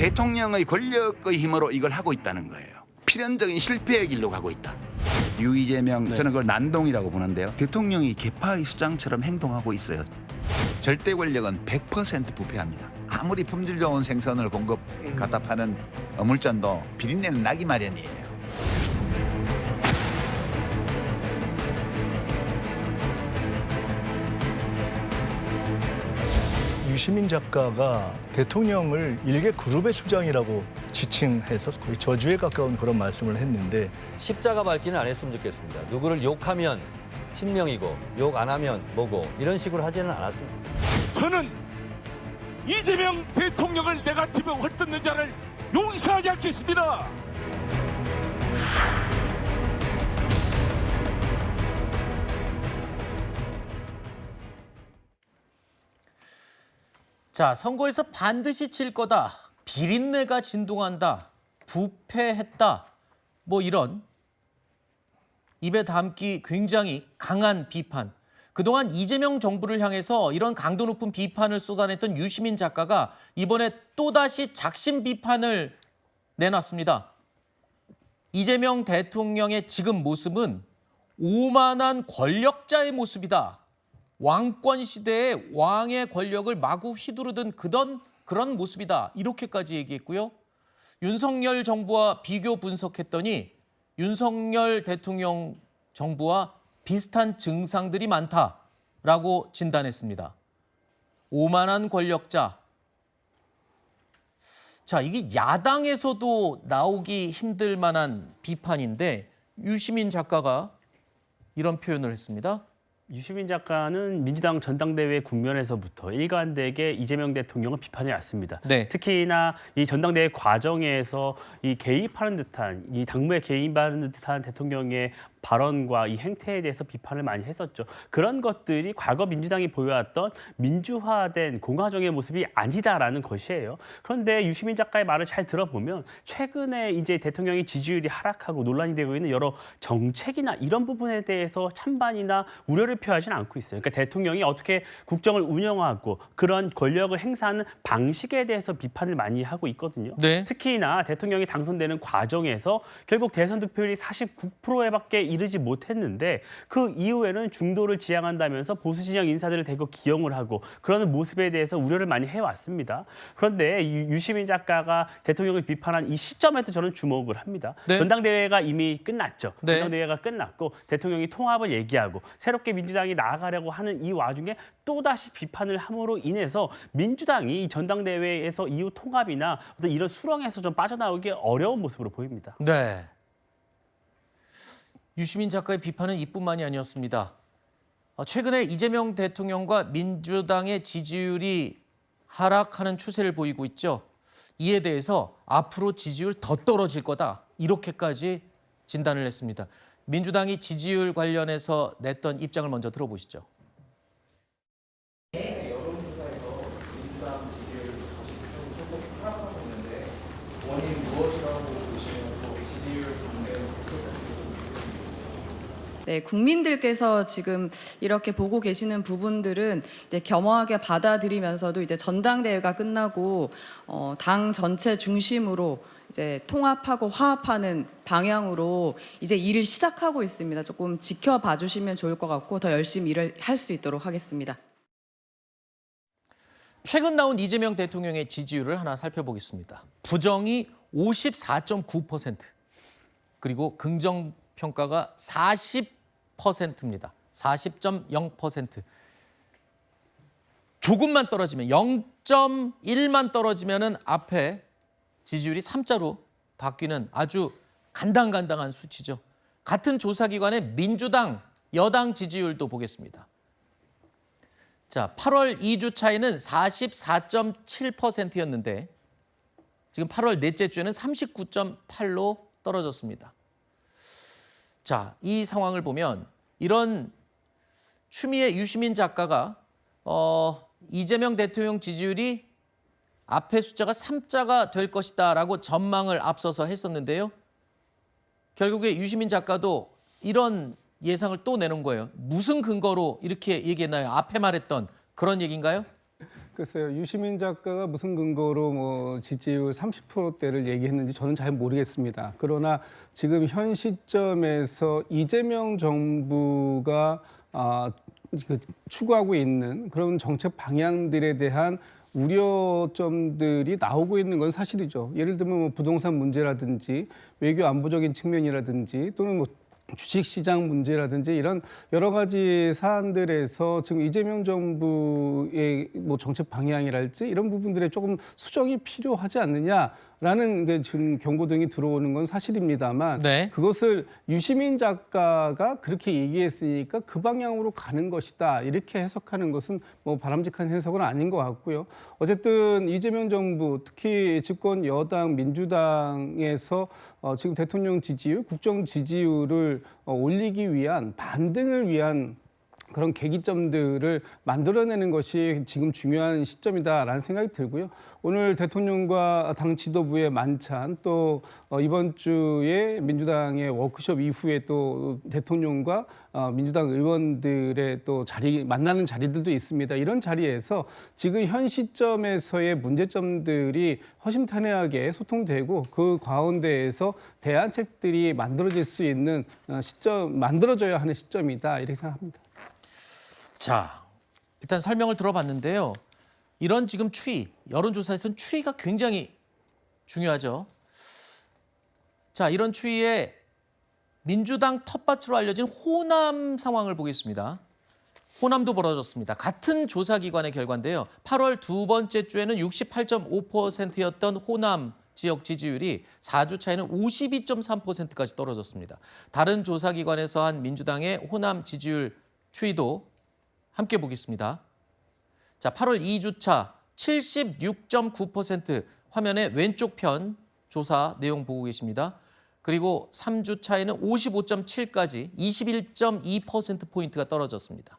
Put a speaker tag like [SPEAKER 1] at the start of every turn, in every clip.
[SPEAKER 1] 대통령의 권력의 힘으로 이걸 하고 있다는 거예요. 필연적인 실패의 길로 가고 있다. 이재명 저는 그걸 난동이라고 보는데요. 대통령이 개파의 수장처럼 행동하고 있어요. 절대 권력은 100% 부패합니다. 아무리 품질 좋은 생선을 갖다 파는 어물전도 비린내는 나기 마련이에요.
[SPEAKER 2] 유시민 작가가 대통령을 일개 그룹의 수장이라고 지칭해서 거의 저주에 가까운 그런 말씀을 했는데
[SPEAKER 3] 십자가 밟기는 안 했으면 좋겠습니다. 누구를 욕하면 친명이고 욕 안 하면 뭐고 이런 식으로 하지는 않았습니다.
[SPEAKER 4] 저는 이재명 대통령을 네거티브 헐뜯는 자를 용서하지 않겠습니다.
[SPEAKER 5] 자, 선거에서 반드시 질 거다. 비린내가 진동한다. 부패했다. 뭐 이런 입에 담기 굉장히 강한 비판. 그동안 이재명 정부를 향해서 이런 강도 높은 비판을 쏟아냈던 유시민 작가가 이번에 또다시 작심 비판을 내놨습니다. 이재명 대통령의 지금 모습은 오만한 권력자의 모습이다. 왕권 시대의 왕의 권력을 마구 휘두르던 그런 모습이다. 이렇게까지 얘기했고요. 윤석열 정부와 비교 분석했더니 윤석열 대통령 정부와 비슷한 증상들이 많다라고 진단했습니다. 오만한 권력자. 자, 이게 야당에서도 나오기 힘들 만한 비판인데 유시민 작가가 이런 표현을 했습니다.
[SPEAKER 6] 유시민 작가는 민주당 전당대회 국면에서부터 일관되게 이재명 대통령을 비판해 왔습니다.
[SPEAKER 5] 네.
[SPEAKER 6] 특히나 이 전당대회 과정에서 이 개입하는 듯한 이 당무에 개입하는 듯한 대통령의 발언과 이 행태에 대해서 비판을 많이 했었죠. 그런 것들이 과거 민주당이 보여왔던 민주화된 공화정의 모습이 아니다라는 것이에요. 그런데 유시민 작가의 말을 잘 들어보면 최근에 이제 대통령의 지지율이 하락하고 논란이 되고 있는 여러 정책이나 이런 부분에 대해서 찬반이나 우려를 표하지는 않고 있어요. 그러니까 대통령이 어떻게 국정을 운영하고 그런 권력을 행사하는 방식에 대해서 비판을 많이 하고 있거든요.
[SPEAKER 5] 네.
[SPEAKER 6] 특히나 대통령이 당선되는 과정에서 결국 대선 득표율이 49%에밖에 이르지 못했는데 그 이후에는 중도를 지향한다면서 보수 진영 인사들을 대거 기용을 하고 그러는 모습에 대해서 우려를 많이 해왔습니다. 그런데 유시민 작가가 대통령을 비판한 이 시점에도 저는 주목을 합니다.
[SPEAKER 5] 네.
[SPEAKER 6] 전당대회가 이미 끝났죠.
[SPEAKER 5] 네.
[SPEAKER 6] 전당대회가 끝났고 대통령이 통합을 얘기하고 새롭게 민주당이 나아가려고 하는 이 와중에 또다시 비판을 함으로 인해서 민주당이 전당대회에서 이후 통합이나 어떤 이런 수렁에서 좀 빠져나오기 어려운 모습으로 보입니다.
[SPEAKER 5] 네. 유시민 작가의 비판은 이뿐만이 아니었습니다. 최근에 이재명 대통령과 민주당의 지지율이 하락하는 추세를 보이고 있죠. 이에 대해서 앞으로 지지율 더 떨어질 거다. 이렇게까지 진단을 했습니다. 민주당이 지지율 관련해서 냈던 입장을 먼저 들어보시죠.
[SPEAKER 7] 여론조사에서 민주당 지지율 조금 하락하고 있는데 원인 무엇이라고 보시면 또 지지율 반대는
[SPEAKER 8] 네, 국민들께서 지금 이렇게 보고 계시는 부분들은 이제 겸허하게 받아들이면서도 이제 전당대회가 끝나고 당 전체 중심으로 이제 통합하고 화합하는 방향으로 이제 일을 시작하고 있습니다. 조금 지켜봐 주시면 좋을 것 같고 더 열심히 일을 할 수 있도록 하겠습니다.
[SPEAKER 5] 최근 나온 이재명 대통령의 지지율을 하나 살펴보겠습니다. 부정이 54.9%, 그리고 긍정 평가가 40%입니다. 40.0%. 조금만 떨어지면 0.1만 떨어지면은 앞에 지지율이 3자로 바뀌는 아주 간당간당한 수치죠. 같은 조사기관의 민주당 여당 지지율도 보겠습니다. 자, 8월 2주 차이는 44.7%였는데 지금 8월 넷째 주에는 39.8로 떨어졌습니다. 자, 이 상황을 보면 이런 추미애 유시민 작가가 이재명 대통령 지지율이 앞에 숫자가 3자가 될 것이다 라고 전망을 앞서서 했었는데요. 결국에 유시민 작가도 이런 예상을 또 내는 거예요. 무슨 근거로 이렇게 얘기했나요? 앞에 말했던 그런 얘기인가요?
[SPEAKER 9] 글쎄요, 유시민 작가가 무슨 근거로 뭐 지지율 30%대를 얘기했는지 저는 잘 모르겠습니다. 그러나 지금 현 시점에서 이재명 정부가 추구하고 있는 그런 정책 방향들에 대한 우려점들이 나오고 있는 건 사실이죠. 예를 들면 뭐 부동산 문제라든지 외교 안보적인 측면이라든지 또는 뭐 주식시장 문제라든지 이런 여러 가지 사안들에서 지금 이재명 정부의 뭐 정책 방향이랄지 이런 부분들에 조금 수정이 필요하지 않느냐라는 게 지금 경고등이 들어오는 건 사실입니다만
[SPEAKER 5] 네.
[SPEAKER 9] 그것을 유시민 작가가 그렇게 얘기했으니까 그 방향으로 가는 것이다 이렇게 해석하는 것은 뭐 바람직한 해석은 아닌 것 같고요. 어쨌든 이재명 정부 특히 집권 여당 민주당에서 지금 대통령 지지율, 국정 지지율을 올리기 위한 반등을 위한 그런 계기점들을 만들어내는 것이 지금 중요한 시점이다라는 생각이 들고요. 오늘 대통령과 당 지도부의 만찬 또 이번 주에 민주당의 워크숍 이후에 또 대통령과 민주당 의원들의 또 만나는 자리들도 있습니다. 이런 자리에서 지금 현 시점에서의 문제점들이 허심탄회하게 소통되고 그 가운데에서 대안책들이 만들어질 수 있는 만들어져야 하는 시점이다 이렇게 생각합니다.
[SPEAKER 5] 자, 일단 설명을 들어봤는데요. 이런 지금 추이, 여론조사에서는 추이가 굉장히 중요하죠. 자, 이런 추이에 민주당 텃밭으로 알려진 호남 상황을 보겠습니다. 호남도 벌어졌습니다. 같은 조사기관의 결과인데요. 8월 두 번째 주에는 68.5%였던 호남 지역 지지율이 4주 차에는 52.3%까지 떨어졌습니다. 다른 조사기관에서 한 민주당의 호남 지지율 추이도 함께 보겠습니다. 자, 8월 2주차 76.9% 화면의 왼쪽 편 조사 내용 보고 계십니다. 그리고 3주차에는 55.7까지 21.2%포인트가 떨어졌습니다.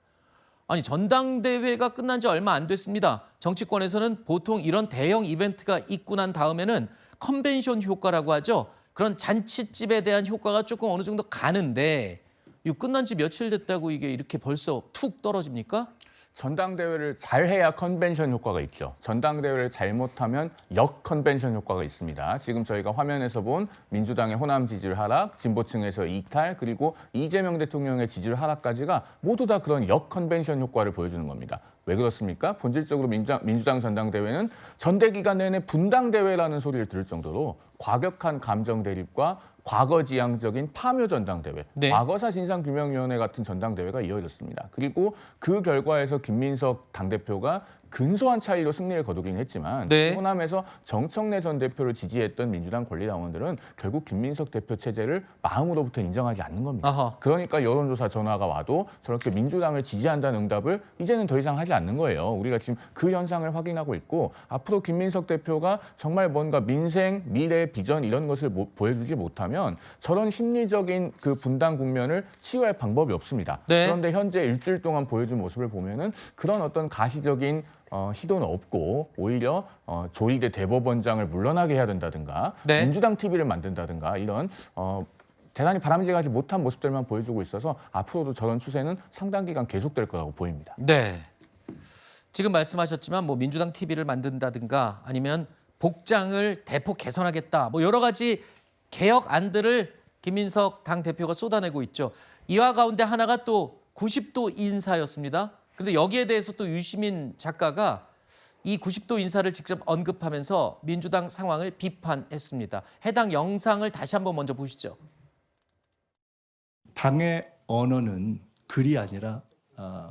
[SPEAKER 5] 아니, 전당대회가 끝난 지 얼마 안 됐습니다. 정치권에서는 보통 이런 대형 이벤트가 있고 난 다음에는 컨벤션 효과라고 하죠. 그런 잔치집에 대한 효과가 조금 어느 정도 가는데 이거 끝난 지 며칠 됐다고 이게 이렇게 벌써 툭 떨어집니까?
[SPEAKER 10] 전당대회를 잘해야 컨벤션 효과가 있죠. 전당대회를 잘못하면 역 컨벤션 효과가 있습니다. 지금 저희가 화면에서 본 민주당의 호남 지지율 하락, 진보층에서 이탈, 그리고 이재명 대통령의 지지율 하락까지가 모두 다 그런 역 컨벤션 효과를 보여주는 겁니다. 왜 그렇습니까? 본질적으로 민주당 전당대회는 전대 기간 내내 분당대회라는 소리를 들을 정도로 과격한 감정 대립과 과거지향적인 파묘 전당대회,
[SPEAKER 5] 네.
[SPEAKER 10] 과거사 진상규명위원회 같은 전당대회가 이어졌습니다. 그리고 그 결과에서 김민석 당대표가 근소한 차이로 승리를 거두긴 했지만
[SPEAKER 5] 네.
[SPEAKER 10] 호남에서 정청래 전 대표를 지지했던 민주당 권리당원들은 결국 김민석 대표 체제를 마음으로부터 인정하지 않는 겁니다.
[SPEAKER 5] 아하.
[SPEAKER 10] 그러니까 여론조사 전화가 와도 저렇게 민주당을 지지한다는 응답을 이제는 더 이상 하지 않는 거예요. 우리가 지금 그 현상을 확인하고 있고 앞으로 김민석 대표가 정말 뭔가 민생, 미래, 비전 이런 것을 보여주지 못하면 저런 심리적인 그 분당 국면을 치유할 방법이 없습니다.
[SPEAKER 5] 네.
[SPEAKER 10] 그런데 현재 일주일 동안 보여준 모습을 보면은 그런 어떤 가시적인 시도는 없고 오히려 조희대 대법원장을 물러나게 해야 된다든가
[SPEAKER 5] 네.
[SPEAKER 10] 민주당 TV를 만든다든가 이런 대단히 바람직하지 못한 모습들만 보여주고 있어서 앞으로도 저런 추세는 상당 기간 계속될 거라고 보입니다.
[SPEAKER 5] 네. 지금 말씀하셨지만 뭐 민주당 TV를 만든다든가 아니면 복장을 대폭 개선하겠다. 뭐 여러 가지 개혁안들을 김민석 당대표가 쏟아내고 있죠. 이와 가운데 하나가 또 90도 인사였습니다. 그런데 여기에 대해서 또 유시민 작가가 이 90도 인사를 직접 언급하면서 민주당 상황을 비판했습니다. 해당 영상을 다시 한번 먼저 보시죠.
[SPEAKER 2] 당의 언어는 글이 아니라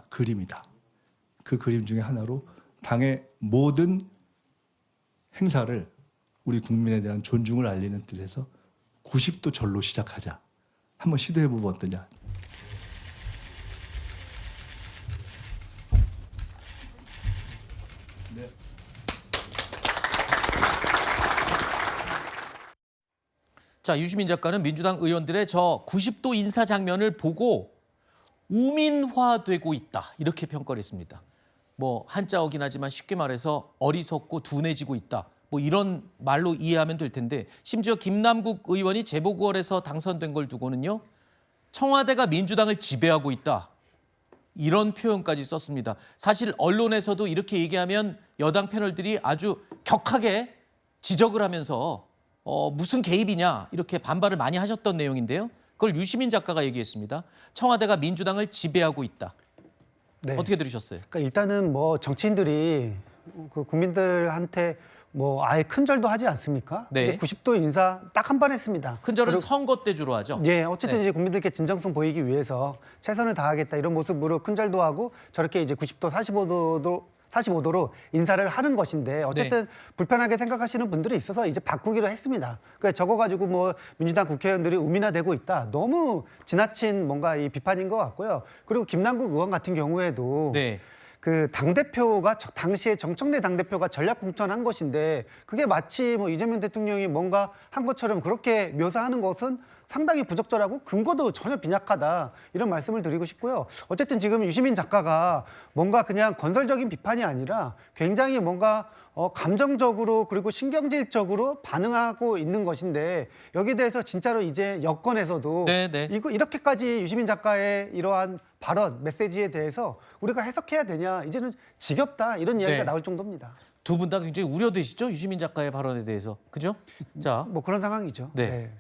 [SPEAKER 2] 그림이다. 그 그림 중에 하나로 당의 모든 행사를 우리 국민에 대한 존중을 알리는 뜻에서 90도 절로 시작하자. 한번 시도해보면 어떠냐. 네.
[SPEAKER 5] 자, 유시민 작가는 민주당 의원들의 저 90도 인사 장면을 보고 우민화되고 있다. 이렇게 평가를 했습니다. 뭐 한자어긴 하지만 쉽게 말해서 어리석고 둔해지고 있다. 뭐 이런 말로 이해하면 될 텐데 심지어 김남국 의원이 재보궐에서 당선된 걸 두고는요. 청와대가 민주당을 지배하고 있다. 이런 표현까지 썼습니다. 사실 언론에서도 이렇게 얘기하면 여당 패널들이 아주 격하게 지적을 하면서 무슨 개입이냐 이렇게 반발을 많이 하셨던 내용인데요. 그걸 유시민 작가가 얘기했습니다. 청와대가 민주당을 지배하고 있다.
[SPEAKER 11] 네.
[SPEAKER 5] 어떻게 들으셨어요?
[SPEAKER 11] 그러니까 일단은 뭐 정치인들이 그 국민들한테 뭐 아예 큰절도 하지 않습니까?
[SPEAKER 5] 네.
[SPEAKER 11] 90도 인사 딱 한 번 했습니다.
[SPEAKER 5] 큰절은
[SPEAKER 11] 그리고-
[SPEAKER 5] 선거 때 주로 하죠.
[SPEAKER 11] 예, 어쨌든
[SPEAKER 5] 네.
[SPEAKER 11] 이제 국민들께 진정성 보이기 위해서 최선을 다하겠다 이런 모습으로 큰절도 하고 저렇게 이제 90도 45도로 인사를 하는 것인데 어쨌든 불편하게 생각하시는 분들이 있어서 이제 바꾸기로 했습니다. 그러니까 저거 가지고 뭐 민주당 국회의원들이 우민화되고 있다. 너무 지나친 뭔가 이 비판인 것 같고요. 그리고 김남국 의원 같은 경우에도
[SPEAKER 5] 네.
[SPEAKER 11] 그 당대표가 당시에 정청래 당대표가 전략 공천한 것인데 그게 마치 뭐 이재명 대통령이 뭔가 한 것처럼 그렇게 묘사하는 것은 상당히 부적절하고 근거도 전혀 빈약하다 이런 말씀을 드리고 싶고요. 어쨌든 지금 유시민 작가가 뭔가 그냥 건설적인 비판이 아니라 굉장히 뭔가 감정적으로 그리고 신경질적으로 반응하고 있는 것인데 여기에 대해서 진짜로 이제 여권에서도 이렇게까지 유시민 작가의 이러한 발언, 메시지에 대해서 우리가 해석해야 되냐 이제는 지겹다 이런 이야기가 나올 정도입니다.
[SPEAKER 5] 두 분 다 굉장히 우려되시죠? 유시민 작가의 발언에 대해서. 그죠? 자,
[SPEAKER 11] 뭐 그런 상황이죠.
[SPEAKER 5] 네.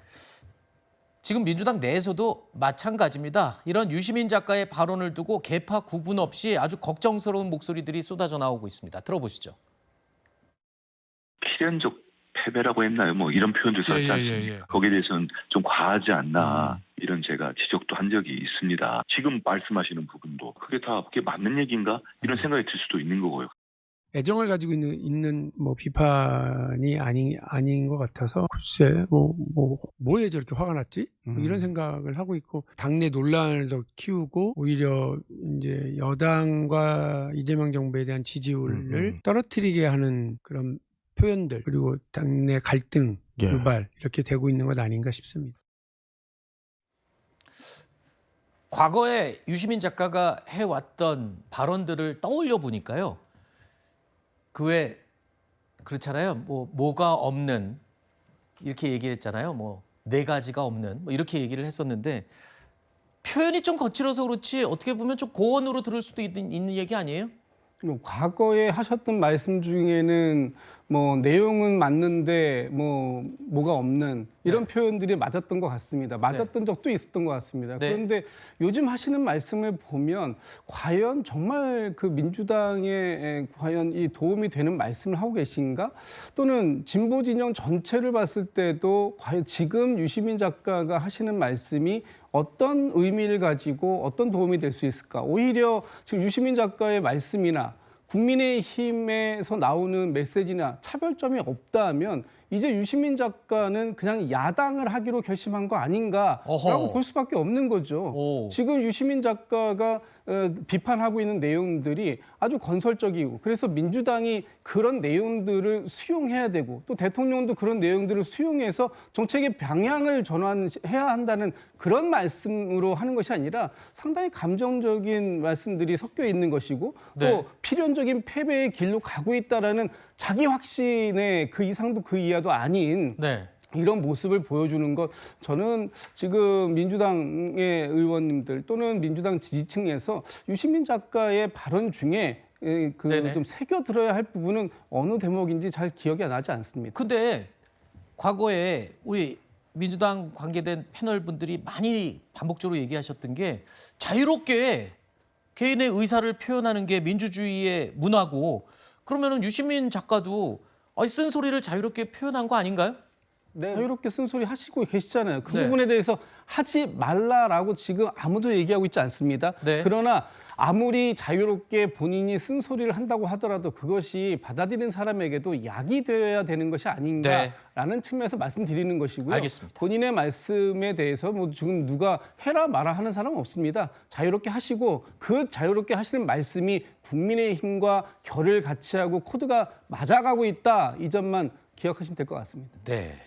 [SPEAKER 5] 지금 민주당 내에서도 마찬가지입니다. 이런 유시민 작가의 발언을 두고 계파 구분 없이 아주 걱정스러운 목소리들이 쏟아져 나오고 있습니다. 들어보시죠.
[SPEAKER 12] 필연적 패배라고 했나요? 뭐 이런 표현도 썼지 않습니까? 거기에 대해서는 좀 과하지 않나 이런 제가 지적도 한 적이 있습니다. 지금 말씀하시는 부분도 그게 다 그게 맞는 얘기인가 이런 생각이 들 수도 있는 거고요.
[SPEAKER 13] 애정을 가지고 있는 뭐 비판이 아닌 것 같아서 글쎄 뭐에 저렇게 화가 났지? 뭐 이런 생각을 하고 있고 당내 논란을 더 키우고 오히려 이제 여당과 이재명 정부에 대한 지지율을 떨어뜨리게 하는 그런 표현들 그리고 당내 갈등 유발 이렇게 되고 있는 것 아닌가 싶습니다.
[SPEAKER 5] 과거에 유시민 작가가 해왔던 발언들을 떠올려 보니까요. 그 외 그렇잖아요. 뭐가 없는 이렇게 얘기했잖아요. 뭐 네 가지가 없는 뭐 이렇게 얘기를 했었는데 표현이 좀 거칠어서 그렇지 어떻게 보면 좀 고언으로 들을 수도 있는 얘기 아니에요?
[SPEAKER 9] 과거에 하셨던 말씀 중에는 뭐 내용은 맞는데 뭐가 없는 이런 표현들이 맞았던 것 같습니다. 맞았던 적도 있었던 것 같습니다. 그런데 요즘 하시는 말씀을 보면 과연 정말 그 민주당에 과연 이 도움이 되는 말씀을 하고 계신가? 또는 진보 진영 전체를 봤을 때도 과연 지금 유시민 작가가 하시는 말씀이 어떤 의미를 가지고 어떤 도움이 될 수 있을까? 오히려 지금 유시민 작가의 말씀이나 국민의힘에서 나오는 메시지나 차별점이 없다면 이제 유시민 작가는 그냥 야당을 하기로 결심한 거 아닌가라고 볼 수밖에 없는 거죠. 지금 유시민 작가가 비판하고 있는 내용들이 아주 건설적이고 그래서 민주당이 그런 내용들을 수용해야 되고 또 대통령도 그런 내용들을 수용해서 정책의 방향을 전환해야 한다는 그런 말씀으로 하는 것이 아니라 상당히 감정적인 말씀들이 섞여 있는 것이고 또 필연적인 패배의 길로 가고 있다라는 자기 확신의 그 이상도 그 이하도 아닌 이런 모습을 보여주는 것 저는 지금 민주당의 의원님들 또는 민주당 지지층에서 유시민 작가의 발언 중에 좀 새겨들어야 할 부분은 어느 대목인지 잘 기억이 나지 않습니다.
[SPEAKER 5] 근데 과거에 우리 민주당 관계된 패널 분들이 많이 반복적으로 얘기하셨던 게 자유롭게 개인의 의사를 표현하는 게 민주주의의 문화고 그러면은 유시민 작가도 쓴소리를 자유롭게 표현한 거 아닌가요?
[SPEAKER 9] 자유롭게 쓴소리 하시고 계시잖아요. 그 부분에 대해서 하지 말라라고 지금 아무도 얘기하고 있지 않습니다. 그러나 아무리 자유롭게 본인이 쓴소리를 한다고 하더라도 그것이 받아들이는 사람에게도 약이 되어야 되는 것이 아닌가라는 측면에서 말씀드리는 것이고요.
[SPEAKER 5] 알겠습니다.
[SPEAKER 9] 본인의 말씀에 대해서 뭐 지금 누가 해라 마라 하는 사람은 없습니다. 자유롭게 하시고 그 자유롭게 하시는 말씀이 국민의힘과 결을 같이 하고 코드가 맞아가고 있다. 이 점만 기억하시면 될 것 같습니다.
[SPEAKER 5] 네.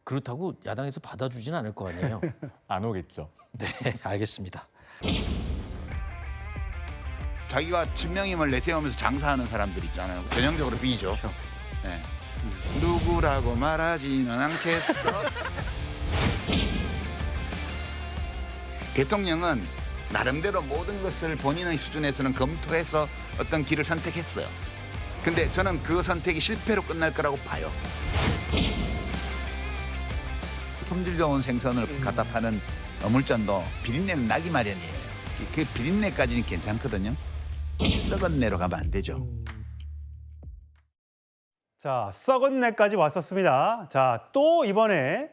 [SPEAKER 5] 그렇다고 야당에서 받아주진 않을 거 아니에요?
[SPEAKER 10] 안 오겠죠.
[SPEAKER 5] 네, 알겠습니다.
[SPEAKER 1] 자기가 진명임을 내세우면서 장사하는 사람들 있잖아요. 전형적으로 B죠. 네. 누구라고 말하지는 않겠어. 대통령은 나름대로 모든 것을 본인의 수준에서는 검토해서 어떤 길을 선택했어요. 근데 저는 그 선택이 실패로 끝날 거라고 봐요. 품질 좋은 생선을 갖다 파는 어물전도 비린내는 나기 마련이에요. 그 비린내까지는 괜찮거든요. 썩은 내로 가면 안 되죠.
[SPEAKER 14] 자, 썩은 내까지 왔었습니다. 자, 또 이번에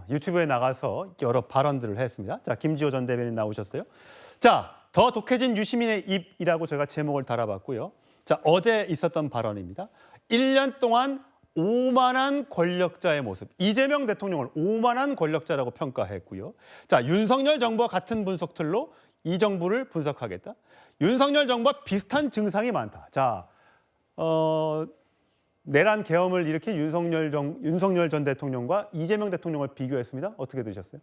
[SPEAKER 14] 유튜브에 나가서 여러 발언들을 했습니다. 자, 김지호 전 대변인 나오셨어요. 자, 더 독해진 유시민의 입이라고 제가 제목을 달아봤고요. 자, 어제 있었던 발언입니다. 1년 동안 오만한 권력자의 모습. 이재명 대통령을 오만한 권력자라고 평가했고요. 자, 윤석열 정부와 같은 분석틀로 이 정부를 분석하겠다. 윤석열 정부와 비슷한 증상이 많다. 자, 내란 계엄을 일으킨 윤석열 전 대통령과 이재명 대통령을 비교했습니다. 어떻게 들으셨어요?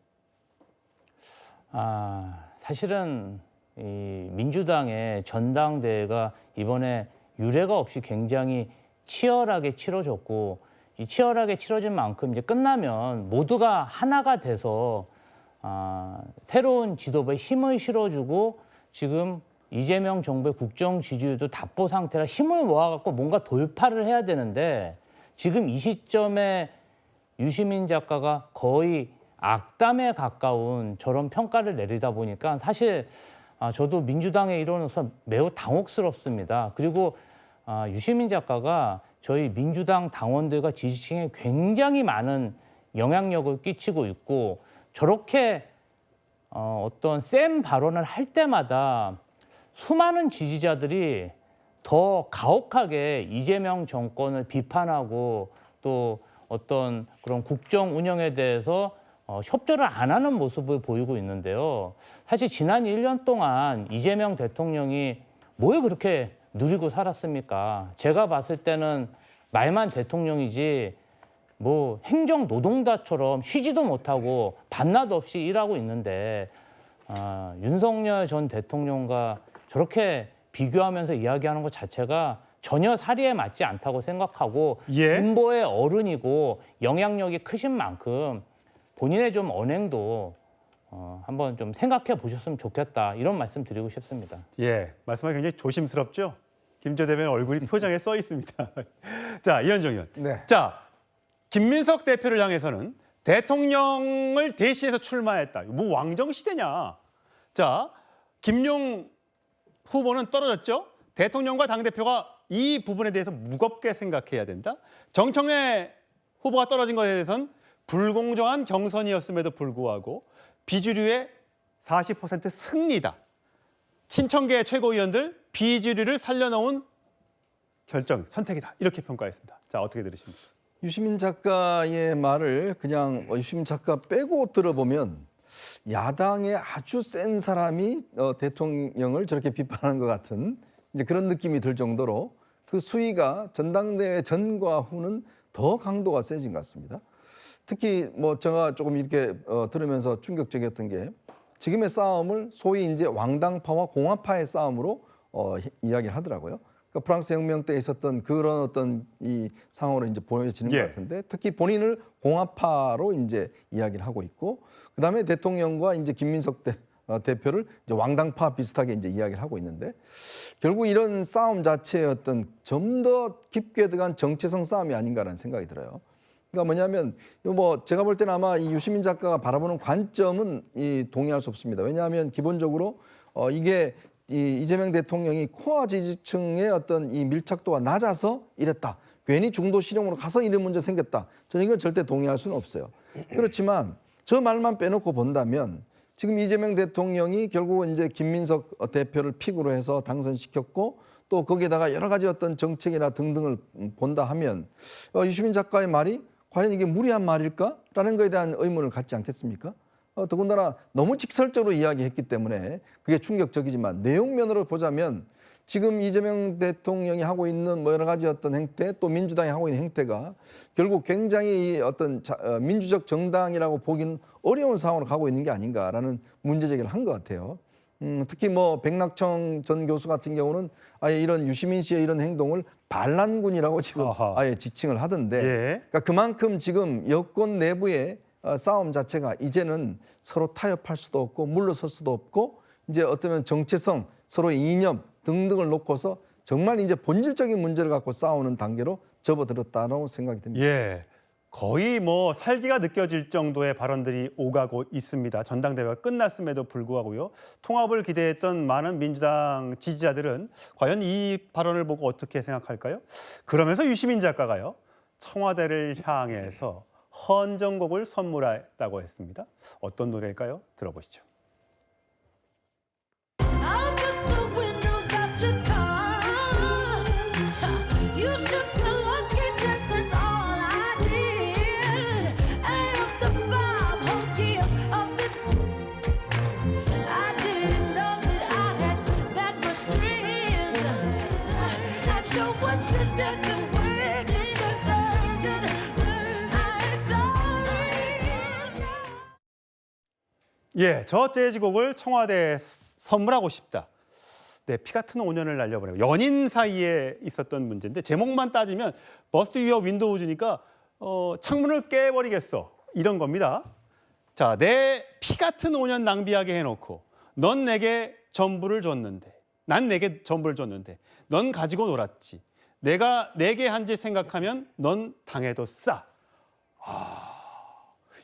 [SPEAKER 15] 사실은 이 민주당의 전당대회가 이번에 유례가 없이 굉장히 치열하게 치러졌고, 이 치열하게 치러진 만큼 이제 끝나면 모두가 하나가 돼서 새로운 지도부에 힘을 실어주고, 지금 이재명 정부의 국정 지지율도 답보 상태라 힘을 모아갖고 뭔가 돌파를 해야 되는데, 지금 이 시점에 유시민 작가가 거의 악담에 가까운 저런 평가를 내리다 보니까 사실 저도 민주당의 일원으로서 매우 당혹스럽습니다. 그리고 유시민 작가가 저희 민주당 당원들과 지지층에 굉장히 많은 영향력을 끼치고 있고, 저렇게 어떤 센 발언을 할 때마다 수많은 지지자들이 더 가혹하게 이재명 정권을 비판하고 또 어떤 그런 국정 운영에 대해서 협조를 안 하는 모습을 보이고 있는데요. 사실 지난 1년 동안 이재명 대통령이 뭘 그렇게 누리고 살았습니까? 제가 봤을 때는 말만 대통령이지 뭐 행정 노동자처럼 쉬지도 못하고 밤낮 없이 일하고 있는데, 윤석열 전 대통령과 저렇게 비교하면서 이야기하는 것 자체가 전혀 사리에 맞지 않다고 생각하고, 진보의 어른이고 영향력이 크신 만큼 본인의 좀 언행도 한번 좀 생각해 보셨으면 좋겠다, 이런 말씀 드리고 싶습니다.
[SPEAKER 14] 예, 말씀하기 굉장히 조심스럽죠? 김지호 대변인 얼굴이 표정에 써 있습니다. 자, 이현정 의원.
[SPEAKER 11] 네.
[SPEAKER 14] 자, 김민석 대표를 향해서는 대통령을 대신해서 출마했다. 뭐 왕정 시대냐? 자, 김용 후보는 떨어졌죠? 대통령과 당대표가 이 부분에 대해서 무겁게 생각해야 된다. 정청래 후보가 떨어진 것에 대해서는 불공정한 경선이었음에도 불구하고 비주류의 40% 승리다. 친천계 최고위원들 비주류를 살려놓은 결정, 선택이다. 이렇게 평가했습니다. 자, 어떻게 들으십니까?
[SPEAKER 16] 유시민 작가의 말을 그냥 유시민 작가 빼고 들어보면 야당의 아주 센 사람이 대통령을 저렇게 비판하는 것 같은 이제 그런 느낌이 들 정도로 그 수위가 전당대회 전과 후는 더 강도가 세진 것 같습니다. 특히 뭐 제가 조금 이렇게 들으면서 충격적이었던 게 지금의 싸움을 소위 이제 왕당파와 공화파의 싸움으로 이야기를 하더라고요. 그러니까 프랑스 혁명 때 있었던 그런 어떤 이 상황으로 이제 보여지는 것 같은데, 특히 본인을 공화파로 이제 이야기를 하고 있고, 그다음에 대통령과 이제 김민석 대표를 이제 왕당파 비슷하게 이제 이야기를 하고 있는데, 결국 이런 싸움 자체의 어떤 좀 더 깊게 들어간 정체성 싸움이 아닌가라는 생각이 들어요. 그러니까 뭐냐면 뭐 제가 볼 때는 아마 이 유시민 작가가 바라보는 관점은 동의할 수 없습니다. 왜냐하면 기본적으로 이게 이재명 대통령이 코어 지지층의 어떤 이 밀착도가 낮아서 이랬다. 괜히 중도 실용으로 가서 이런 문제 생겼다. 저는 이건 절대 동의할 수는 없어요. 그렇지만 저 말만 빼놓고 본다면 지금 이재명 대통령이 결국 이제 김민석 대표를 픽으로 해서 당선시켰고, 또 거기에다가 여러 가지 어떤 정책이나 등등을 본다 하면 유시민 작가의 말이 과연 이게 무리한 말일까라는 것에 대한 의문을 갖지 않겠습니까? 더군다나 너무 직설적으로 이야기했기 때문에 그게 충격적이지만, 내용면으로 보자면 지금 이재명 대통령이 하고 있는 뭐 여러 가지 어떤 행태, 또 민주당이 하고 있는 행태가 결국 굉장히 어떤 민주적 정당이라고 보기는 어려운 상황으로 가고 있는 게 아닌가라는 문제 제기를 한 것 같아요. 특히 뭐 백낙청 전 교수 같은 경우는 아예 이런 유시민 씨의 이런 행동을 반란군이라고 지금 아예 지칭을 하던데, 그러니까 그만큼 지금 여권 내부에 싸움 자체가 이제는 서로 타협할 수도 없고 물러설 수도 없고 이제 어쩌면 정체성, 서로의 이념 등등을 놓고서 정말 이제 본질적인 문제를 갖고 싸우는 단계로 접어들었다고 생각이 듭니다.
[SPEAKER 14] 예. 거의 뭐 살기가 느껴질 정도의 발언들이 오가고 있습니다. 전당대회가 끝났음에도 불구하고요. 통합을 기대했던 많은 민주당 지지자들은 과연 이 발언을 보고 어떻게 생각할까요? 그러면서 유시민 작가가요. 청와대를 향해서 헌정곡을 선물했다고 했습니다. 어떤 노래일까요? 들어보시죠. 예, 저 재즈곡을 청와대에 선물하고 싶다. 네, 피 같은 5년을 날려보내고 연인 사이에 있었던 문제인데 제목만 따지면 버스트 유어 윈도우즈니까 창문을 깨버리겠어 이런 겁니다. 자, 내 피 같은 5년 낭비하게 해놓고 넌 내게 전부를 줬는데 난 내게 전부를 줬는데 넌 가지고 놀았지. 내가 내게 한 짓 생각하면 넌 당해도 싸.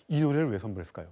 [SPEAKER 14] 이 노래를 왜 선물했을까요?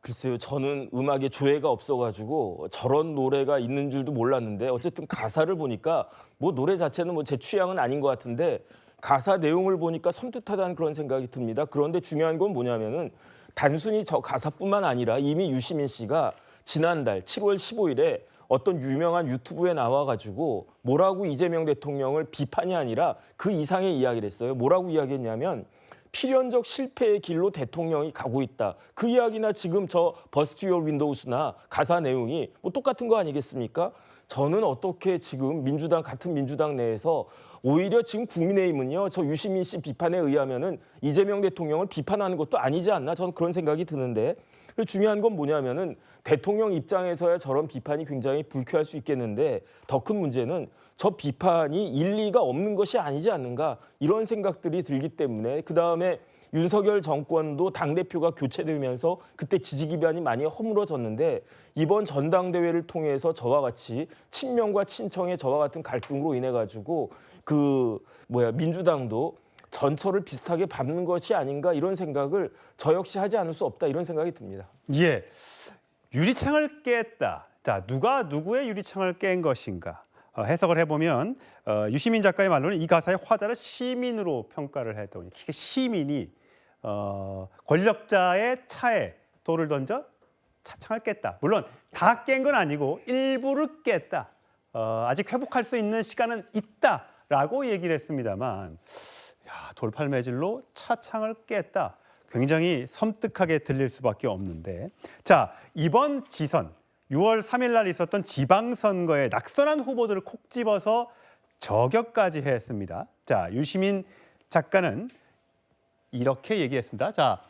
[SPEAKER 17] 글쎄요, 저는 음악에 조예가 없어가지고 저런 노래가 있는 줄도 몰랐는데 어쨌든 가사를 보니까 뭐 노래 자체는 뭐 제 취향은 아닌 것 같은데 가사 내용을 보니까 섬뜩하다는 그런 생각이 듭니다. 그런데 중요한 건 뭐냐면은 단순히 저 가사뿐만 아니라 이미 유시민 씨가 지난달 7월 15일에 어떤 유명한 유튜브에 나와가지고 뭐라고 이재명 대통령을 비판이 아니라 그 이상의 이야기를 했어요. 뭐라고 이야기했냐면 필연적 실패의 길로 대통령이 가고 있다. 그 이야기나 지금 저 버스트 유어 윈도우스나 가사 내용이 뭐 똑같은 거 아니겠습니까? 저는 어떻게 지금 같은 민주당 내에서 오히려 지금 국민의힘은요, 저 유시민 씨 비판에 의하면은 이재명 대통령을 비판하는 것도 아니지 않나? 저는 그런 생각이 드는데 중요한 건 뭐냐면은 대통령 입장에서야 저런 비판이 굉장히 불쾌할 수 있겠는데 더 큰 문제는 저 비판이 일리가 없는 것이 아니지 않는가 이런 생각들이 들기 때문에 그다음에 윤석열 정권도 당대표가 교체되면서 그때 지지 기반이 많이 허물어졌는데 이번 전당대회를 통해서 저와 같이 친명과 친청의 저와 같은 갈등으로 인해 가지고 민주당도 전철을 비슷하게 밟는 것이 아닌가 이런 생각을 저 역시 하지 않을 수 없다 이런 생각이 듭니다.
[SPEAKER 14] 예, 유리창을 깼다. 자, 누가 누구의 유리창을 깬 것인가? 해석을 해보면 유시민 작가의 말로는 이 가사의 화자를 시민으로 평가를 했더니 시민이 권력자의 차에 돌을 던져 차창을 깼다. 물론 다 깬 건 아니고 일부를 깼다. 아직 회복할 수 있는 시간은 있다라고 얘기를 했습니다만 돌팔매질로 차창을 깼다. 굉장히 섬뜩하게 들릴 수밖에 없는데 자, 이번 지선 6월 3일 날 있었던 지방선거에 낙선한 후보들을 콕 집어서 저격까지 했습니다. 자, 유시민 작가는 이렇게 얘기했습니다. 자,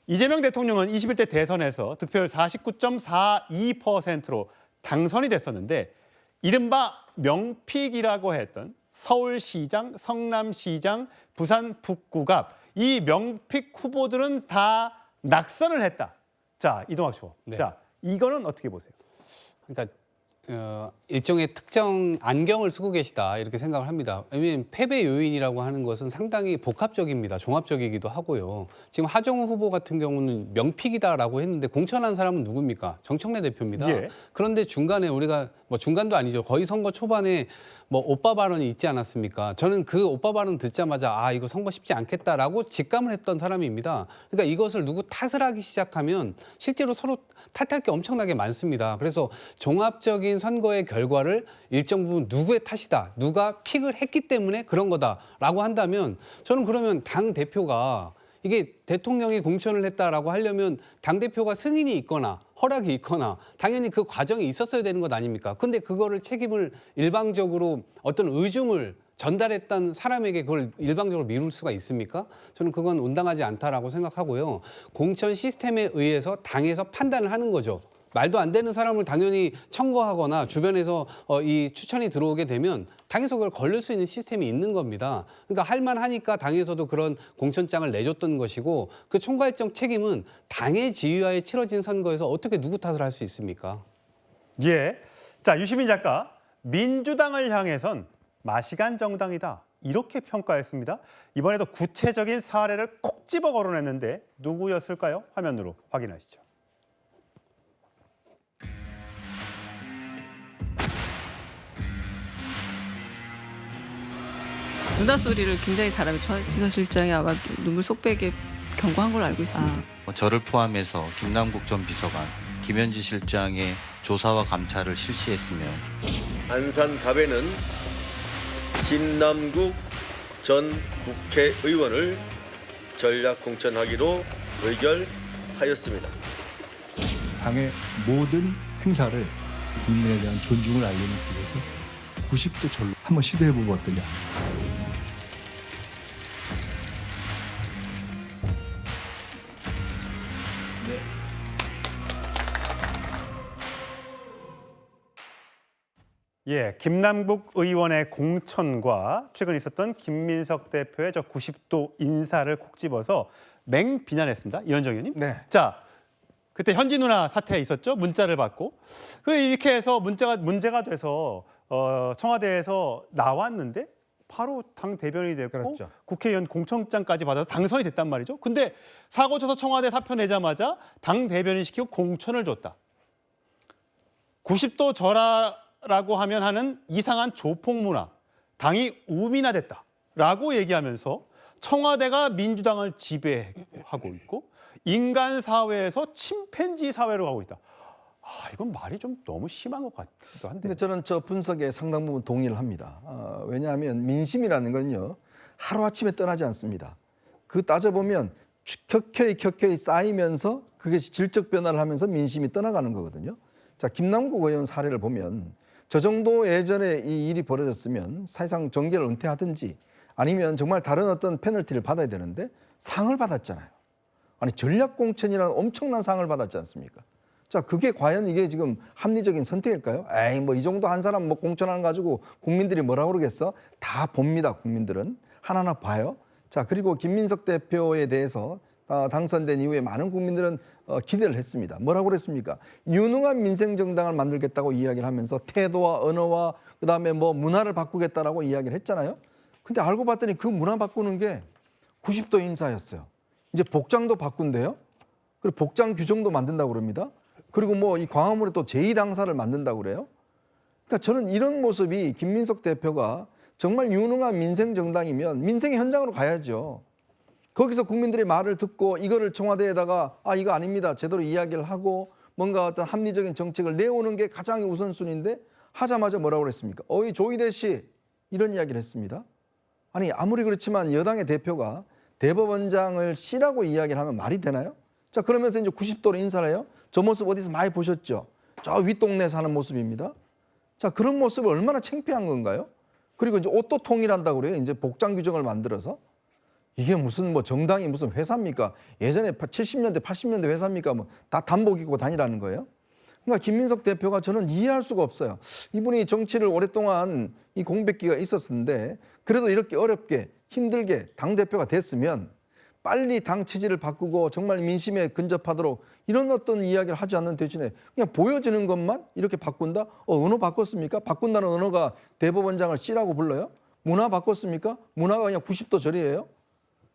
[SPEAKER 14] 이재명 대통령은 21대 대선에서 득표율 49.42%로 당선이 됐었는데 이른바 명픽이라고 했던 서울시장, 성남시장, 부산 북구갑 이 명픽 후보들은 다 낙선을 했다. 자, 이동학 초.
[SPEAKER 18] 네.
[SPEAKER 14] 자, 이거는 어떻게 보세요?
[SPEAKER 18] 그러니까 일종의 특정 안경을 쓰고 계시다 이렇게 생각을 합니다. 왜냐하면 패배 요인이라고 하는 것은 상당히 복합적입니다. 종합적이기도 하고요. 지금 하정우 후보 같은 경우는 명픽이다라고 했는데 공천한 사람은 누굽니까? 정청래 대표입니다.
[SPEAKER 14] 예.
[SPEAKER 18] 그런데 중간에 우리가 중간도 아니죠. 거의 선거 초반에 오빠 발언이 있지 않았습니까? 저는 그 오빠 발언 듣자마자 이거 선거 쉽지 않겠다라고 직감을 했던 사람입니다. 그러니까 이것을 누구 탓을 하기 시작하면 실제로 서로 탓할 게 엄청나게 많습니다. 그래서 종합적인 선거의 결과를 일정 부분 누구의 탓이다, 누가 픽을 했기 때문에 그런 거다라고 한다면 저는 그러면 당 대표가 이게 대통령이 공천을 했다라고 하려면 당대표가 승인이 있거나 허락이 있거나 당연히 그 과정이 있었어야 되는 것 아닙니까? 근데 그거를 책임을 일방적으로 어떤 의중을 전달했던 사람에게 그걸 일방적으로 미룰 수가 있습니까? 저는 그건 온당하지 않다라고 생각하고요. 공천 시스템에 의해서 당에서 판단을 하는 거죠. 말도 안 되는 사람을 당연히 청거하거나 주변에서 이 추천이 들어오게 되면 당에서 그걸 걸릴 수 있는 시스템이 있는 겁니다. 그러니까 할만하니까 당에서도 그런 공천장을 내줬던 것이고 그 총괄적 책임은 당의 지휘하에 치러진 선거에서 어떻게 누구 탓을 할 수 있습니까?
[SPEAKER 14] 예. 자, 유시민 작가, 민주당을 향해선 마시간 정당이다. 이렇게 평가했습니다. 이번에도 구체적인 사례를 콕 집어 거론했는데 누구였을까요? 화면으로 확인하시죠.
[SPEAKER 19] 문다 소리를 굉장히 잘하면서 비서실장이 아마 눈물 쏙 빼게 경고한 걸로 알고 있습니다.
[SPEAKER 20] 저를 포함해서 김남국 전 비서관, 김현지 실장의 조사와 감찰을 실시했으며
[SPEAKER 21] 안산 갑에는 김남국 전 국회의원을 전략 공천하기로 의결하였습니다.
[SPEAKER 2] 당의 모든 행사를 국민에 대한 존중을 알리는 길에서 90도 절로 한번 시도해보고 어떠냐.
[SPEAKER 14] 예, 김남국 의원의 공천과 최근 있었던 김민석 대표의 저 90도 인사를 콕 집어서 맹 비난했습니다. 이현정 의원님.
[SPEAKER 11] 네.
[SPEAKER 14] 자, 그때 현지 누나 사태 있었죠? 문자를 받고. 이렇게 해서 문제가 돼서 청와대에서 나왔는데 바로 당 대변인이 됐고
[SPEAKER 11] 그렇죠.
[SPEAKER 14] 국회의원 공천장까지 받아서 당선이 됐단 말이죠. 근데 사고 쳐서 청와대 사표 내자마자 당 대변인 시키고 공천을 줬다. 90도 절하라고 하는 이상한 조폭 문화, 당이 우민화됐다라고 얘기하면서 청와대가 민주당을 지배하고 있고 인간 사회에서 침팬지 사회로 가고 있다. 이건 말이 좀 너무 심한 것 같기도 한데.
[SPEAKER 16] 근데 저는 저 분석에 상당 부분 동의를 합니다. 왜냐하면 민심이라는 건요 하루아침에 떠나지 않습니다. 그 따져보면 켜켜이 쌓이면서 그것이 질적 변화를 하면서 민심이 떠나가는 거거든요. 자, 김남국 의원 사례를 보면 저 정도 예전에 이 일이 벌어졌으면 사실상 정계를 은퇴하든지 아니면 정말 다른 어떤 페널티를 받아야 되는데 상을 받았잖아요. 아니 전략공천이라는 엄청난 상을 받았지 않습니까? 자, 그게 과연 이게 지금 합리적인 선택일까요? 에이, 뭐 이 정도 한 사람 뭐 공천하는 가지고 국민들이 뭐라고 그러겠어? 다 봅니다, 국민들은. 하나하나 봐요. 자, 그리고 김민석 대표에 대해서 당선된 이후에 많은 국민들은 기대를 했습니다. 뭐라고 그랬습니까? 유능한 민생정당을 만들겠다고 이야기를 하면서 태도와 언어와 그다음에 뭐 문화를 바꾸겠다라고 이야기를 했잖아요. 근데 알고 봤더니 그 문화 바꾸는 게 90도 인사였어요. 이제 복장도 바꾼대요. 그리고 복장 규정도 만든다고 그럽니다. 그리고 뭐 이 광화문에 또 제2당사를 만든다고 그래요. 그러니까 저는 이런 모습이 김민석 대표가 정말 유능한 민생정당이면 민생의 현장으로 가야죠. 거기서 국민들의 말을 듣고 이거를 청와대에다가 이거 아닙니다. 제대로 이야기를 하고 뭔가 어떤 합리적인 정책을 내오는 게 가장 우선순위인데 하자마자 뭐라고 그랬습니까? 어이 조이대 씨 이런 이야기를 했습니다. 아니 아무리 그렇지만 여당의 대표가 대법원장을 씨라고 이야기를 하면 말이 되나요? 자, 그러면서 이제 90도로 인사를 해요. 저 모습 어디서 많이 보셨죠? 저 윗동네 사는 모습입니다. 자, 그런 모습을 얼마나 창피한 건가요? 그리고 이제 옷도 통일한다고 그래요. 이제 복장 규정을 만들어서. 이게 무슨 뭐 정당이 무슨 회사입니까? 예전에 70년대, 80년대 회사입니까? 뭐 다 단복 입고 다니라는 거예요. 그러니까 김민석 대표가 저는 이해할 수가 없어요. 이분이 정치를 오랫동안 이 공백기가 있었는데 그래도 이렇게 어렵게 힘들게 당대표가 됐으면 빨리 당 체질을 바꾸고 정말 민심에 근접하도록 이런 어떤 이야기를 하지 않는 대신에 그냥 보여지는 것만 이렇게 바꾼다? 언어 바꿨습니까? 바꾼다는 언어가 대법원장을 씨라고 불러요? 문화 바꿨습니까? 문화가 그냥 90도 절이에요?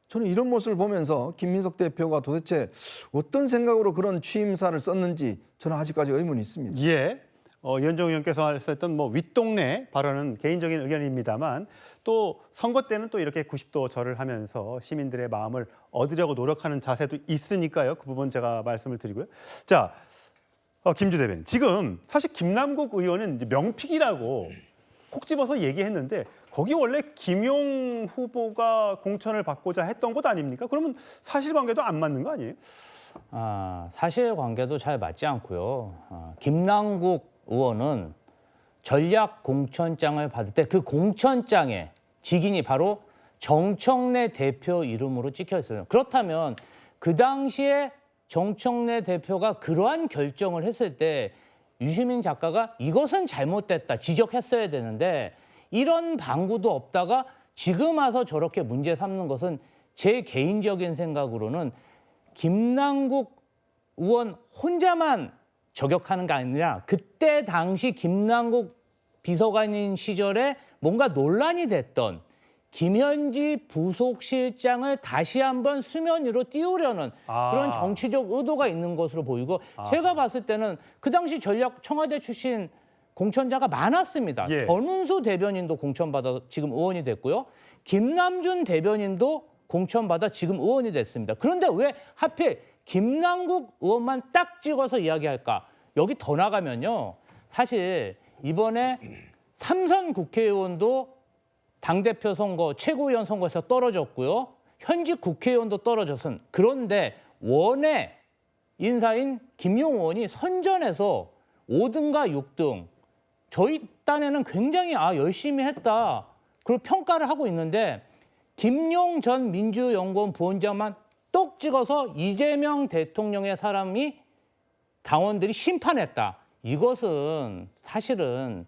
[SPEAKER 16] 저는 이런 모습을 보면서 김민석 대표가 도대체 어떤 생각으로 그런 취임사를 썼는지 저는 아직까지 의문이 있습니다.
[SPEAKER 14] 예. 이현정 의원께서 하셨던 뭐 윗동네 발언은 개인적인 의견입니다만 또 선거 때는 또 이렇게 90도 절을 하면서 시민들의 마음을 얻으려고 노력하는 자세도 있으니까요. 그 부분 제가 말씀을 드리고요. 자, 김주 대변인. 지금 사실 김남국 의원은 이제 명픽이라고 콕 집어서 얘기했는데 거기 원래 김용 후보가 공천을 받고자 했던 곳 아닙니까? 그러면 사실관계도 안 맞는 거 아니에요?
[SPEAKER 15] 사실관계도 잘 맞지 않고요. 김남국 의원은 전략 공천장을 받을 때 그 공천장에 직인이 바로 정청래 대표 이름으로 찍혀 있어요. 그렇다면 그 당시에 정청래 대표가 그러한 결정을 했을 때 유시민 작가가 이것은 잘못됐다 지적했어야 되는데 이런 방구도 없다가 지금 와서 저렇게 문제 삼는 것은 제 개인적인 생각으로는 김남국 의원 혼자만 저격하는 게 아니라 그때 당시 김남국 비서관인 시절에 뭔가 논란이 됐던 김현지 부속실장을 다시 한번 수면 위로 띄우려는 그런 정치적 의도가 있는 것으로 보이고 제가 봤을 때는 그 당시 전략 청와대 출신 공천자가 많았습니다.
[SPEAKER 14] 예.
[SPEAKER 15] 전운수 대변인도 공천받아 지금 의원이 됐고요. 김남준 대변인도 공천받아 지금 의원이 됐습니다. 그런데 왜 하필 김남국 의원만 딱 찍어서 이야기할까? 여기 더 나가면요. 사실 이번에 삼선 국회의원도 당대표 선거, 최고위원 선거에서 떨어졌고요. 현직 국회의원도 떨어졌은. 그런데 원외 인사인 김용 의원이 선전해서 5등과 6등. 저희 딴에는 굉장히 열심히 했다. 그리고 평가를 하고 있는데 김용 전 민주연구원 부원장만 똑 찍어서 이재명 대통령의 사람이 당원들이 심판했다. 이것은 사실은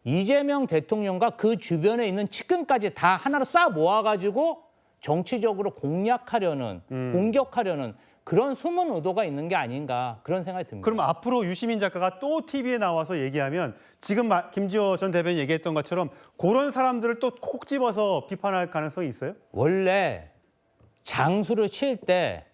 [SPEAKER 15] 이재명 대통령과 그 주변에 있는 측근까지 다 하나로 싹 모아가지고 정치적으로 공략하려는, 공격하려는 그런 숨은 의도가 있는 게 아닌가 그런 생각이 듭니다.
[SPEAKER 14] 그럼 앞으로 유시민 작가가 또 TV에 나와서 얘기하면 지금 김지호 전 대변인 얘기했던 것처럼 그런 사람들을 또 콕 집어서 비판할 가능성이 있어요?
[SPEAKER 15] 원래 장수를 칠 때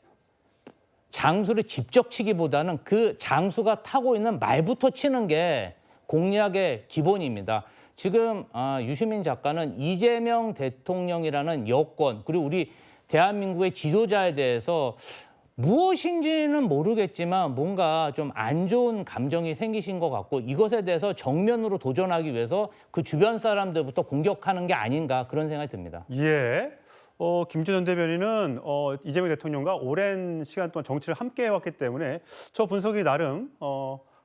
[SPEAKER 15] 장수를 직접 치기보다는 그 장수가 타고 있는 말부터 치는 게 공략의 기본입니다. 지금 유시민 작가는 이재명 대통령이라는 여권 그리고 우리 대한민국의 지도자에 대해서 무엇인지는 모르겠지만 뭔가 좀 안 좋은 감정이 생기신 것 같고 이것에 대해서 정면으로 도전하기 위해서 그 주변 사람들부터 공격하는 게 아닌가 그런 생각이 듭니다.
[SPEAKER 14] 예. 김지호 전 대변인은 이재명 대통령과 오랜 시간 동안 정치를 함께 해왔기 때문에 저 분석이 나름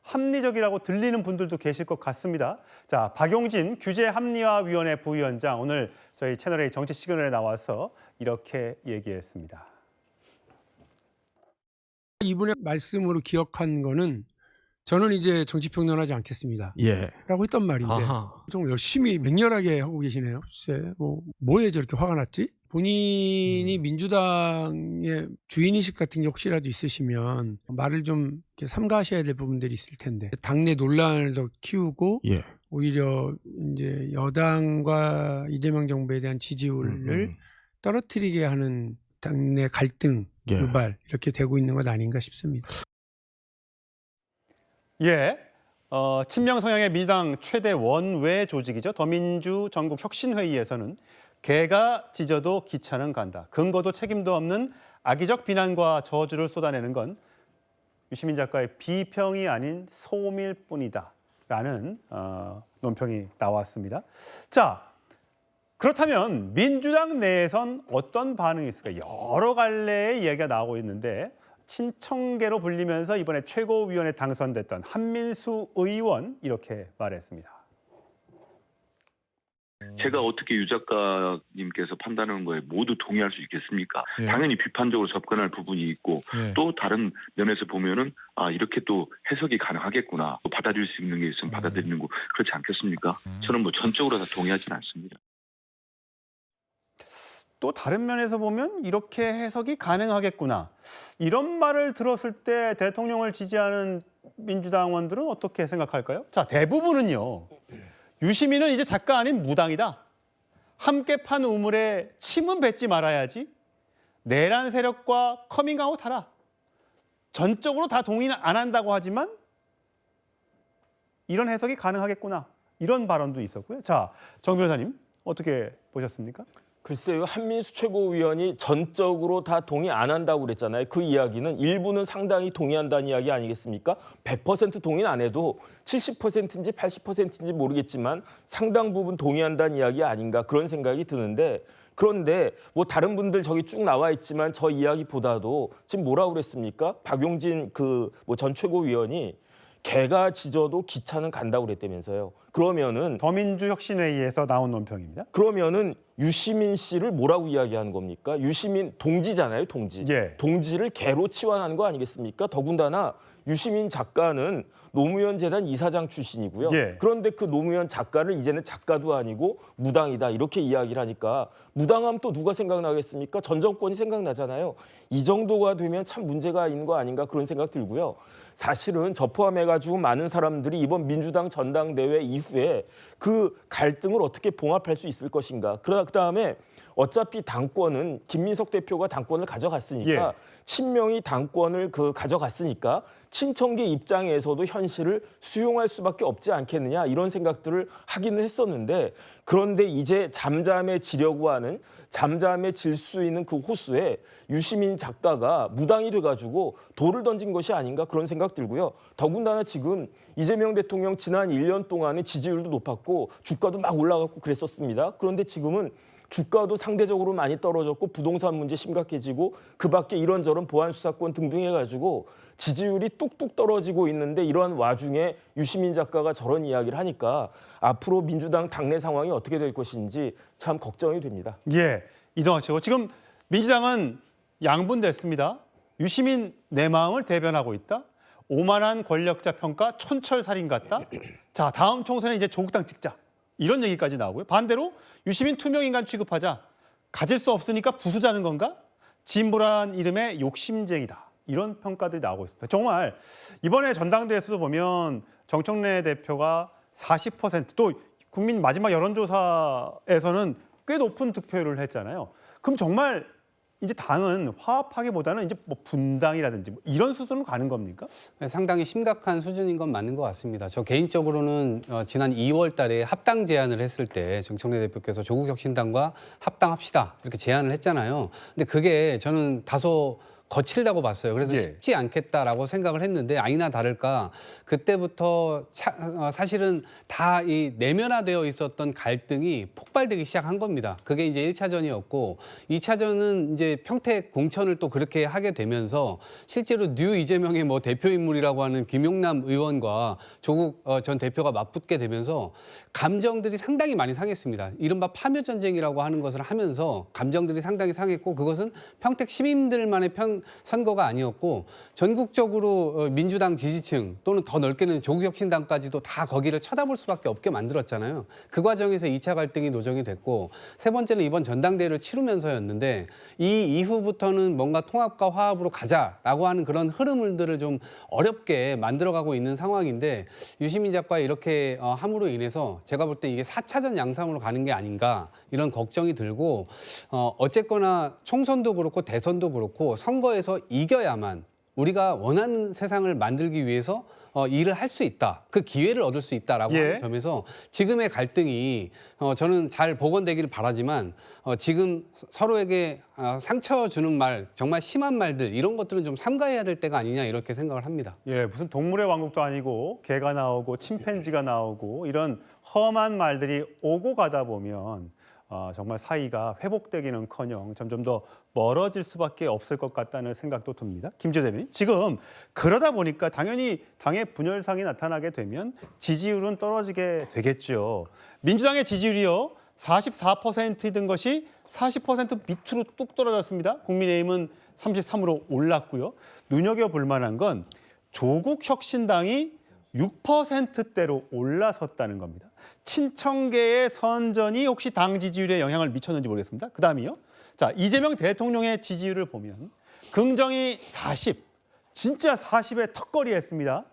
[SPEAKER 14] 합리적이라고 들리는 분들도 계실 것 같습니다. 자, 박용진 규제합리화위원회 부위원장 오늘 저희 채널A 정치 시그널에 나와서 이렇게 얘기했습니다.
[SPEAKER 13] 이분의 말씀으로 기억한 거는 저는 이제 정치평론하지 않겠습니다.
[SPEAKER 4] 예.
[SPEAKER 13] 라고 했단 말인데 정말 열심히 맹렬하게 하고 계시네요. 글쎄, 뭐에 저렇게 화가 났지? 본인이 민주당의 주인의식 같은 게 혹시라도 있으시면 말을 좀 이렇게 삼가하셔야 될 부분들이 있을 텐데 당내 논란을 더 키우고 오히려 이제 여당과 이재명 정부에 대한 지지율을 떨어뜨리게 하는 당내 갈등, 유발 이렇게 되고 있는 것 아닌가 싶습니다.
[SPEAKER 14] 예. 친명 성향의 민주당 최대 원외 조직이죠. 더민주 전국혁신회의에서는 개가 짖어도 기차는 간다. 근거도 책임도 없는 악의적 비난과 저주를 쏟아내는 건 유시민 작가의 비평이 아닌 소음일 뿐이다. 라는 논평이 나왔습니다. 자, 그렇다면 민주당 내에선 어떤 반응이 있을까? 여러 갈래의 이야기가 나오고 있는데 친청계로 불리면서 이번에 최고위원에 당선됐던 한민수 의원 이렇게 말했습니다.
[SPEAKER 12] 제가 어떻게 유 작가님께서 판단하는 거에 모두 동의할 수 있겠습니까?
[SPEAKER 3] 예.
[SPEAKER 12] 당연히 비판적으로 접근할 부분이 있고
[SPEAKER 3] 예.
[SPEAKER 12] 또 다른 면에서 보면은 이렇게 또 해석이 가능하겠구나. 또 받아들일 수 있는 게 있으면 받아들이는 거 그렇지 않겠습니까? 저는 뭐 전적으로 다 동의하지는 않습니다.
[SPEAKER 14] 또 다른 면에서 보면 이렇게 해석이 가능하겠구나. 이런 말을 들었을 때 대통령을 지지하는 민주당원들은 어떻게 생각할까요? 자, 대부분은요. 유시민은 이제 작가 아닌 무당이다. 함께 판 우물에 침은 뱉지 말아야지. 내란 세력과 커밍아웃하라. 전적으로 다 동의는 안 한다고 하지만 이런 해석이 가능하겠구나. 이런 발언도 있었고요. 자, 정 변호사님 어떻게 보셨습니까?
[SPEAKER 17] 글쎄요, 한민수 최고위원이 전적으로 다 동의 안 한다고 그랬잖아요. 그 이야기는 일부는 상당히 동의한다는 이야기 아니겠습니까? 100% 동의는 안 해도 70%인지 80%인지 모르겠지만 상당 부분 동의한다는 이야기 아닌가 그런 생각이 드는데 그런데 뭐 다른 분들 저기 쭉 나와 있지만 저 이야기보다도 지금 뭐라고 그랬습니까? 박용진 그 뭐 전 최고위원이 개가 짖어도 기차는 간다고 그랬다면서요. 그러면은
[SPEAKER 14] 더민주혁신회의에서 나온 논평입니다.
[SPEAKER 17] 그러면은 유시민 씨를 뭐라고 이야기하는 겁니까? 유시민 동지잖아요, 동지.
[SPEAKER 14] 예.
[SPEAKER 17] 동지를 개로 치환하는 거 아니겠습니까? 더군다나 유시민 작가는 노무현 재단 이사장 출신이고요.
[SPEAKER 14] 예.
[SPEAKER 17] 그런데 그 노무현 작가를 이제는 작가도 아니고 무당이다 이렇게 이야기를 하니까 무당하면 또 누가 생각나겠습니까? 전 정권이 생각나잖아요. 이 정도가 되면 참 문제가 있는 거 아닌가 그런 생각 들고요. 사실은 저 포함해가지고 많은 사람들이 이번 민주당 전당대회 이후에 그 갈등을 어떻게 봉합할 수 있을 것인가. 그다음에 어차피 당권은 김민석 대표가 당권을 가져갔으니까
[SPEAKER 14] 예.
[SPEAKER 17] 친명이 당권을 가져갔으니까 친청계 입장에서도 현실을 수용할 수밖에 없지 않겠느냐 이런 생각들을 하기는 했었는데 그런데 이제 잠잠해지려고 하는 잠잠해질 수 있는 그 호수에 유시민 작가가 무당이 돼가지고 돌을 던진 것이 아닌가 그런 생각 들고요. 더군다나 지금 이재명 대통령 지난 1년 동안에 지지율도 높았고 주가도 막 올라갔고 그랬었습니다. 그런데 지금은 주가도 상대적으로 많이 떨어졌고 부동산 문제 심각해지고 그밖에 이런저런 보안 수사권 등등 해가지고 지지율이 뚝뚝 떨어지고 있는데 이러한 와중에 유시민 작가가 저런 이야기를 하니까 앞으로 민주당 당내 상황이 어떻게 될 것인지 참 걱정이 됩니다.
[SPEAKER 14] 예, 이동하시고 지금 민주당은 양분됐습니다. 유시민 내 마음을 대변하고 있다. 오만한 권력자 평가 촌철살인 같다. 자, 다음 총선에 이제 조국당 찍자. 이런 얘기까지 나오고요. 반대로 유시민 투명인간 취급하자. 가질 수 없으니까 부수자는 건가? 진보란 이름의 욕심쟁이다. 이런 평가들이 나오고 있습니다. 정말 이번에 전당대회에서도 보면 정청래 대표가 40% 또 국민 마지막 여론조사에서는 꽤 높은 득표율을 했잖아요. 그럼 정말 이제 당은 화합하기보다는 이제 뭐 분당이라든지 뭐 이런 수준으로 가는 겁니까?
[SPEAKER 18] 상당히 심각한 수준인 건 맞는 것 같습니다. 저 개인적으로는 지난 2월 달에 합당 제안을 했을 때 정청래 대표께서 조국혁신당과 합당합시다 이렇게 제안을 했잖아요. 근데 그게 저는 다소 거칠다고 봤어요. 그래서
[SPEAKER 14] 예.
[SPEAKER 18] 쉽지 않겠다라고 생각을 했는데 아니나 다를까 그때부터 사실은 다 이 내면화되어 있었던 갈등이 폭발되기 시작한 겁니다. 그게 이제 1차전이었고 2차전은 이제 평택 공천을 또 그렇게 하게 되면서 실제로 뉴 이재명의 뭐 대표 인물이라고 하는 김용남 의원과 조국 전 대표가 맞붙게 되면서 감정들이 상당히 많이 상했습니다. 이른바 파묘 전쟁이라고 하는 것을 하면서 감정들이 상당히 상했고 그것은 평택 시민들만의 선거가 아니었고 전국적으로 민주당 지지층 또는 더 넓게는 조국혁신당까지도 다 거기를 쳐다볼 수밖에 없게 만들었잖아요. 그 과정에서 2차 갈등이 노정이 됐고 세 번째는 이번 전당대회를 치르면서였는데 이 이후부터는 뭔가 통합과 화합으로 가자라고 하는 그런 흐름들을 좀 어렵게 만들어가고 있는 상황인데 유시민 작가 이렇게 함으로 인해서 제가 볼 때 이게 4차전 양상으로 가는 게 아닌가 이런 걱정이 들고 어쨌거나 총선도 그렇고 대선도 그렇고 선거에서 이겨야만 우리가 원하는 세상을 만들기 위해서 일을 할 수 있다. 그 기회를 얻을 수 있다라고
[SPEAKER 14] 예.
[SPEAKER 18] 하는 점에서 지금의 갈등이 저는 잘 복원되기를 바라지만 지금 서로에게 상처 주는 말, 정말 심한 말들 이런 것들은 좀 삼가해야 될 때가 아니냐 이렇게 생각을 합니다.
[SPEAKER 14] 예, 무슨 동물의 왕국도 아니고 개가 나오고 침팬지가 나오고 이런 험한 말들이 오고 가다 보면 정말 사이가 회복되기는커녕 점점 더 멀어질 수밖에 없을 것 같다는 생각도 듭니다. 김지호 대변인, 지금 그러다 보니까 당연히 당의 분열상이 나타나게 되면 지지율은 떨어지게 되겠죠. 민주당의 지지율이요 44%던 것이 40% 밑으로 뚝 떨어졌습니다. 국민의힘은 33으로 올랐고요. 눈여겨볼 만한 건 조국 혁신당이 6%대로 올라섰다는 겁니다. 친청계의 선전이 혹시 당 지지율에 영향을 미쳤는지 모르겠습니다. 그다음이요. 자, 이재명 대통령의 지지율을 보면 긍정이 40, 진짜 40에 턱걸이 했습니다.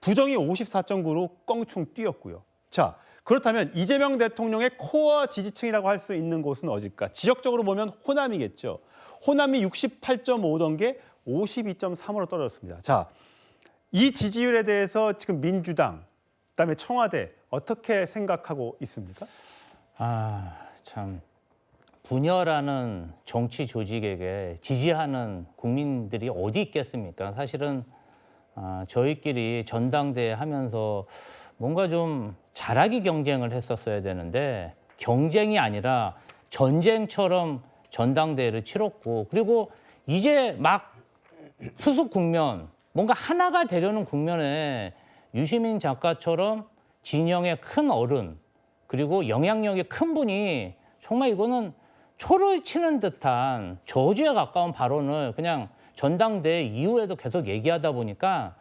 [SPEAKER 14] 부정이 54.9로 껑충 뛰었고요. 자, 그렇다면 이재명 대통령의 코어 지지층이라고 할 수 있는 곳은 어딜까? 지역적으로 보면 호남이겠죠. 호남이 68.5던 게 52.3으로 떨어졌습니다. 자, 이 지지율에 대해서 지금 민주당, 그다음에 청와대 어떻게 생각하고 있습니까?
[SPEAKER 15] 참 분열하는 정치 조직에게 지지하는 국민들이 어디 있겠습니까? 사실은 저희끼리 전당대회 하면서 뭔가 좀 잘하기 경쟁을 했었어야 되는데 경쟁이 아니라 전쟁처럼 전당대회를 치렀고 그리고 이제 막 수습 국면 뭔가 하나가 되려는 국면에 유시민 작가처럼 진영의 큰 어른 그리고 영향력이 큰 분이 정말 이거는 초를 치는 듯한 저주에 가까운 발언을 그냥 전당대회 이후에도 계속 얘기하다 보니까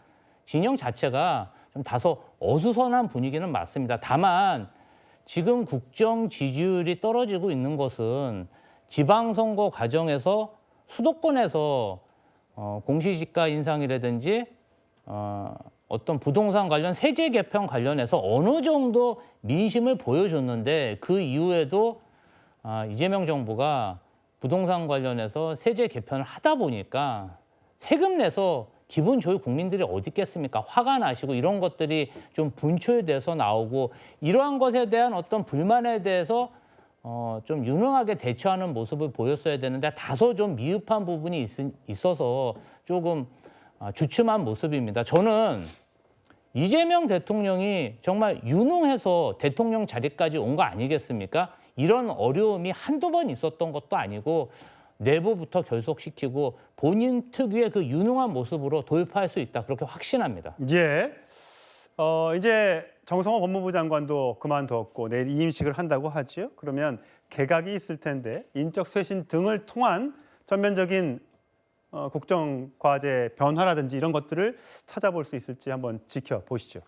[SPEAKER 15] 진영 자체가 좀 다소 어수선한 분위기는 맞습니다. 다만 지금 국정 지지율이 떨어지고 있는 것은 지방선거 과정에서 수도권에서 공시지가 인상이라든지 어떤 부동산 관련 세제 개편 관련해서 어느 정도 민심을 보여줬는데 그 이후에도 이재명 정부가 부동산 관련해서 세제 개편을 하다 보니까 세금 내서 기분 좋을 국민들이 어디 있겠습니까? 화가 나시고 이런 것들이 좀 분출돼서 나오고 이러한 것에 대한 어떤 불만에 대해서 좀 유능하게 대처하는 모습을 보였어야 되는데 다소 좀 미흡한 부분이 있어서 조금 주춤한 모습입니다. 저는 이재명 대통령이 정말 유능해서 대통령 자리까지 온 거 아니겠습니까? 이런 어려움이 한두 번 있었던 것도 아니고 내부부터 결속시키고 본인 특유의 그 유능한 모습으로 돌파할 수 있다. 그렇게 확신합니다.
[SPEAKER 14] 예. 이제 정성호 법무부 장관도 그만뒀고 내일 이임식을 한다고 하죠. 그러면 개각이 있을 텐데 인적 쇄신 등을 통한 전면적인 국정 과제 변화라든지 이런 것들을 찾아볼 수 있을지 한번 지켜보시죠.